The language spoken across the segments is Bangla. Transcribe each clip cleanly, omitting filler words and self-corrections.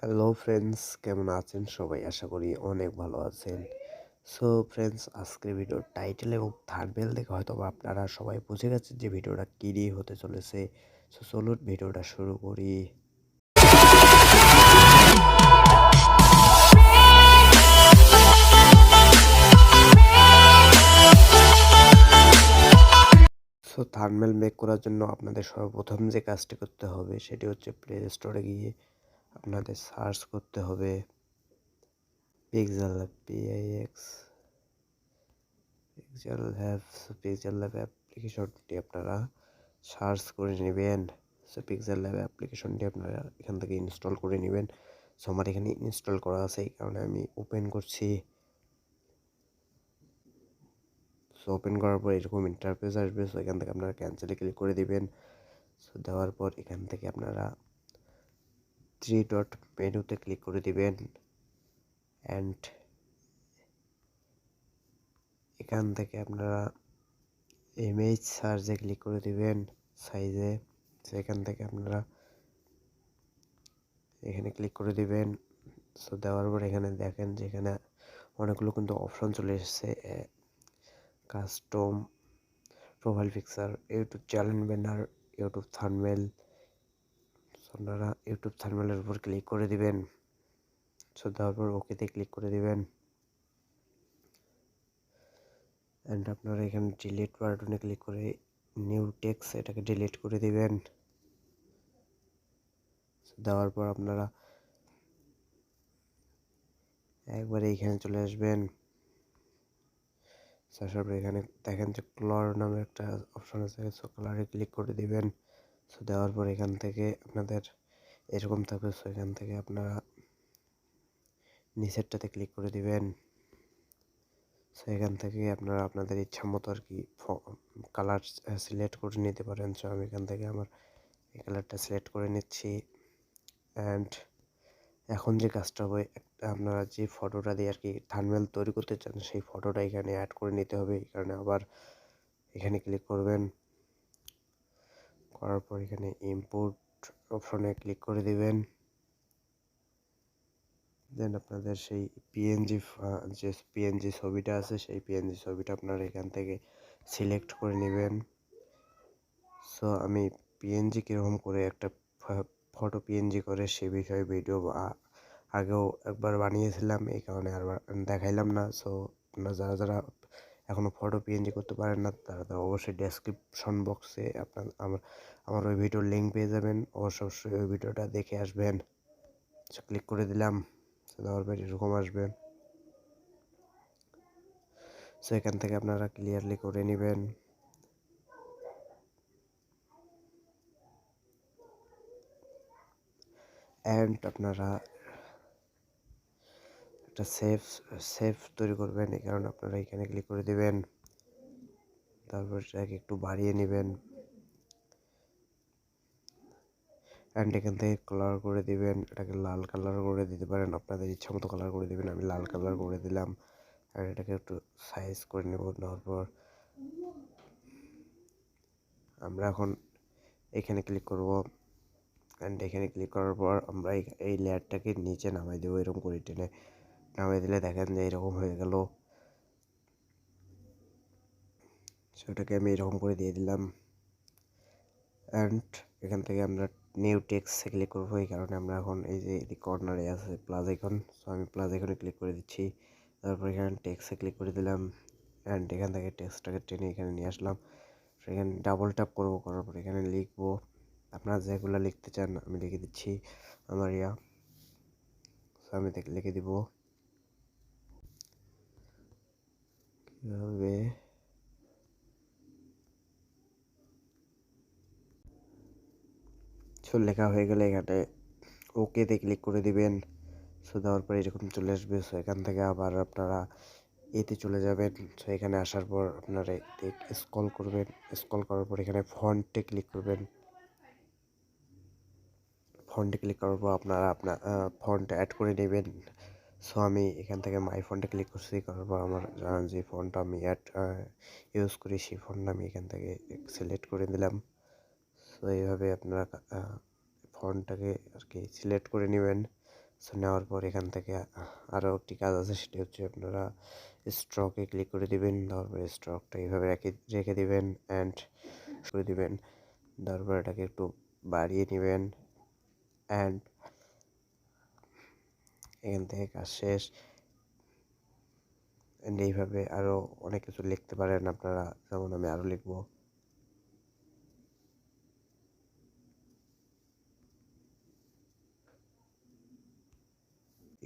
হ্যালো ফ্রেন্ডস, কেমন আছেন সবাই? আশা করি অনেক ভালো আছেন। সো ফ্রেন্ডস, আজকের ভিডিওর টাইটেল এবং থাম্বনেল দেখে হয়তো আপনারা সবাই বুঝে গেছেন যে ভিডিওটা কী নিয়ে হতে চলেছে। সো চলুন ভিডিওটা শুরু করি। সো থাম্বনেল মেক করার জন্য আপনাদের সর্বপ্রথম যে কাজটি করতে হবে সেটি হচ্ছে প্লে স্টোরে গিয়ে আপনাদের সার্চ করতে হবে পিক্সেল পিক্সেল ল্যাব অ্যাপ্লিকেশনটি আপনারা সার্চ করে নেবেন। সো পিক্সেল ল্যাব অ্যাপ্লিকেশনটি আপনারা এখান থেকে ইনস্টল করে নেবেন। সো আমার এখানে ইনস্টল করা আছে, এই কারণে আমি ওপেন করছি। সো ওপেন করার পর এরকম ইন্টারফেস আসবে। সো এখান থেকে আপনারা ক্যান্সেলে ক্লিক করে দিবেন। সো দেওয়ার পর এখান থেকে আপনারা থ্রি ডট মেনুতে ক্লিক করে দিবেন অ্যান্ড এখান থেকে আপনারা ইমেজ সার্চে ক্লিক করে দিবেন সাইজে। সেখান থেকে আপনারা এখানে ক্লিক করে দিবেন। সো দেওয়ার পর এখানে দেখেন যে এখানে অনেকগুলো কিন্তু অপশন চলে এসেছে। Custom, profile picture, YouTube channel banner, YouTube thumbnail. আপনারা ইউটিউব থাম্বনেলের উপর ক্লিক করে দিবেন। সো দেওয়ার পর ওকেতে ক্লিক করে দিবেন অ্যান্ড আপনারা এখানে ডিলিট বাটনে ক্লিক করে নিউ টেক্সট এটাকে ডিলিট করে দিবেন। দেওয়ার পর আপনারা একবারে এইখানে চলে আসবেন। আসার পর এখানে দেখেন যে কালার নামে একটা অপশন আছে। সো কালারে ক্লিক করে দিবেন। সো দেওয়ার পর এখান থেকে আপনাদের এরকম থাকবে। সো এখান থেকে আপনারা নিচেরটাতে ক্লিক করে দিবেন। সো এখান থেকে আপনারা আপনাদের ইচ্ছা মতো আর কি কালার সিলেক্ট করে নিতে পারেন। সো আমি এখান থেকে আমার এই কালারটা সিলেক্ট করে নিচ্ছি অ্যান্ড এখন যে কাজটা হবে, আপনারা যে ফটোটা দিয়ে আর কি থাম্বনেল তৈরি করতে চান সেই ফটোটা এখানে অ্যাড করে নিতে হবে। এই কারণে আবার এখানে ক্লিক করবেন। করার পর এখানে ইম্পোর্ট অপশনে ক্লিক করে দিবেন। দেন আপনাদের সেই পিএনজি ছবিটা আছে সেই পিএনজি ছবিটা আপনারা এখান থেকে সিলেক্ট করে নেবেন। সো আমি পিএনজি কীরকম করে একটা ফটো পিএনজি করে সে বিষয়ে ভিডিও আগেও একবার বানিয়েছিলাম, এই কারণে আর দেখাইলাম না। সো আপনারা যারা যারা এখনও ফটো পিএনজি করতে পারেন না তারা অবশ্যই ডেসক্রিপশন বক্সে আমার ওই ভিডিওর লিঙ্ক পেয়ে যাবেন। অবশ্যই ওই ভিডিওটা দেখে আসবেন। সো ক্লিক করে দিলাম। দেওয়ার পর এরকম আসবে। সো এখান থেকে আপনারা ক্লিয়ারলি করে নেবেন অ্যান্ড আপনারা একটা সেভ তৈরি করবেন। এই কারণে আপনারা এখানে ক্লিক করে দিবেন। তারপর এটাকে একটু বাড়িয়ে নেবেন অ্যান্ড এখান থেকে কালার করে দিবেন। এটাকে লাল কালার করে দিতে পারেন, আপনাদের ইচ্ছা মতো কালার করে দিবেন। আমি লাল কালার করে দিলাম আর এটাকে একটু সাইজ করে নেব। নেওয়ার পর আমরা এখন এখানে ক্লিক করব অ্যান্ড এখানে ক্লিক করার পর আমরা এই লেয়ারটাকে নিচে নামাই দেবো। এরকম করে টেনে নামাই দিলে দেখেন যে এরকম হয়ে গেল। সেটাকে আমি এরকম করে দিয়ে দিলাম অ্যান্ড এখান থেকে আমরা নিউ টেক্সটে ক্লিক করবো। এই কারণে আমরা এখন এই যে কর্নারে আছে প্লাস আইকন, সো আমি প্লাস আইকনে ক্লিক করে দিচ্ছি। তারপর এখানে টেক্সটে ক্লিক করে দিলাম অ্যান্ড এখান থেকে টেক্সটটাকে টেনে এখানে নিয়ে আসলাম। সেখানে ডাবল ট্যাপ করবো, করার পর এখানে লিখবো আপনারা যেগুলো লিখতে চান। আমি লিখে দিচ্ছি আমার সো আমি লিখে দিব কীভাবে লেখা হয়ে গেলে এখানে ওকেতে ক্লিক করে দিবেন। সো দেওয়ার পর এরকম চলে আসবে। সো এখান থেকে আবার আপনারা এতে চলে যাবেন। সো এখানে আসার পর আপনারা স্ক্রল করবেন। স্ক্রল করার পর এখানে ফন্টে ক্লিক করবেন। ফন্টে ক্লিক করার পর আপনারা আপনার ফন্ট অ্যাড করে নেবেন। সো আমি এখান থেকে মাই ফন্টে ক্লিক করছি। করার পর আমার যে ফন্টটা আমি ইউজ করি সেই ফন্টটা আমি এখান থেকে সিলেক্ট করে দিলাম। সো এইভাবে আপনারা ফন্টটাকে আর কি সিলেক্ট করে নেবেন। সো নেওয়ার পর এখান থেকে আরও একটি কাজ আছে, সেটি হচ্ছে আপনারা স্ট্রকে ক্লিক করে দিবেন। তারপরে স্ট্রকটা এইভাবে রেখে দিবেন অ্যান্ড করে দিবেন। তারপর এটাকে একটু বাড়িয়ে নেবেন অ্যান্ড এখান থেকে কাজ শেষ। অ্যান্ড এইভাবে আরও অনেক কিছু লিখতে পারেন আপনারা, যেমন আমি আরও লিখবো।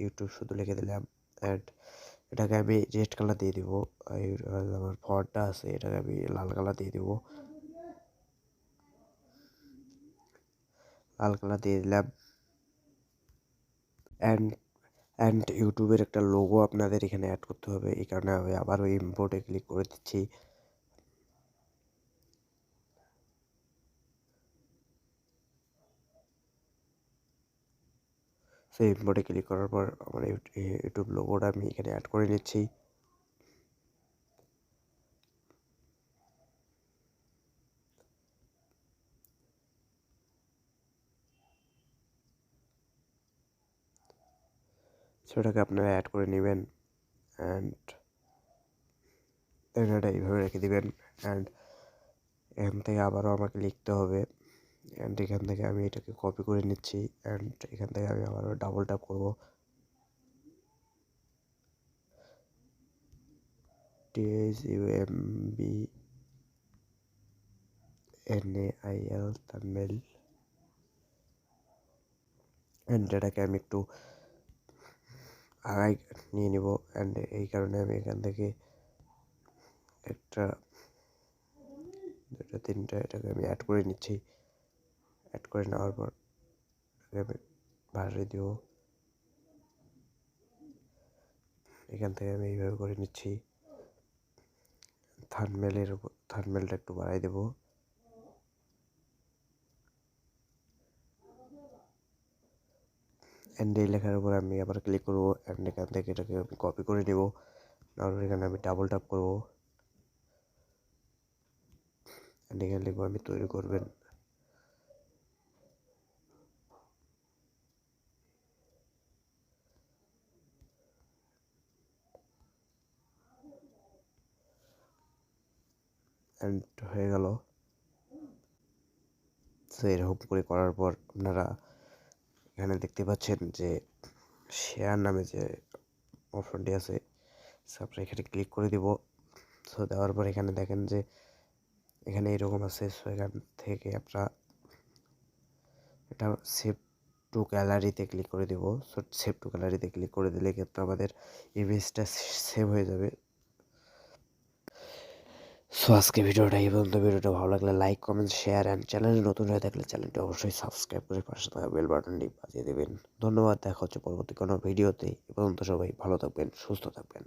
ইউটিউব শুধু লিখে দিলাম অ্যান্ড এটাকে আমি রেড কালার দিয়ে দিব। আমার ফন্টটা আছে, এটাকে আমি লাল কালার দিয়ে দিব। লাল কালার দিয়ে দিলাম অ্যান্ড ইউটিউবের একটা লোগো আপনাদের এখানে অ্যাড করতে হবে। এই কারণে আমি আবারও ইম্পোর্টে ক্লিক করে দিচ্ছি। সেই ইম্পোর্টে ক্লিক করার পর আমার ইউটিউব লোগোটা আমি এখানে অ্যাড করে নিচ্ছি। সেটাকে আপনারা অ্যাড করে নেবেন অ্যান্ড এটা এইভাবে রেখে দিবেন। অ্যান্ড এখান থেকে আবারও আমাকে লিখতে হবে অ্যান্ড এখান থেকে আমি এটাকে কপি করে নিচ্ছি অ্যান্ড এখান থেকে আমি আবারও ডাবল ট্যাপ করবো। THUMBNAIL থাম্বনেল অ্যান্ড এটাকে আমি একটু আগাই নিয়ে নিব অ্যান্ড এই কারণে আমি এখান থেকে একটা দুটো তিনটা এটাকে আমি অ্যাড করে নিচ্ছি। অ্যাড করে নেওয়ার পর এটাকে আমি বাড়িয়ে দিব। এখান থেকে আমি এইভাবে করে নিচ্ছি। থাম্বনেলটা একটু বাড়াই দেবো। অ্যান্ড এই লেখার উপর আমি আবার ক্লিক করবো অ্যান্ড এখান থেকে এটাকে আমি কপি করে নেব। তারপর এখানে আমি ডাবল ট্যাপ করবো অ্যান্ড এখানে লিখবো আমি তৈরি করবেন। অ্যান্ড হয়ে গেল। সো এরকম করে করার পর আপনারা এখানে দেখতে পাচ্ছেন যে শেয়ার নামে যে অপশনটি আছে, সো আপনারা এখানে ক্লিক করে দিব। সো দেওয়ার পর এখানে দেখেন যে এখানে এরকম আছে। সো এখান থেকে আপনারা এটা সেভ টু গ্যালারিতে ক্লিক করে দেব। সো সেভ টু গ্যালারিতে ক্লিক করে দিলে কিন্তু আমাদের ইমেজটা সেভ হয়ে যাবে। সো আজকে ভিডিওটা এই পর্যন্ত। ভিডিওটা ভালো লাগলে লাইক কমেন্ট শেয়ার অ্যান্ড চ্যানেলে নতুন হয়ে থাকলে চ্যানেলটি অবশ্যই সাবস্ক্রাইব করে পাশে থাকা বেল বাটনটি বাজিয়ে দেবেন। ধন্যবাদ, দেখা হচ্ছে পরবর্তী কোনো ভিডিওতে। এ পর্যন্ত সবাই ভালো থাকবেন, সুস্থ থাকবেন।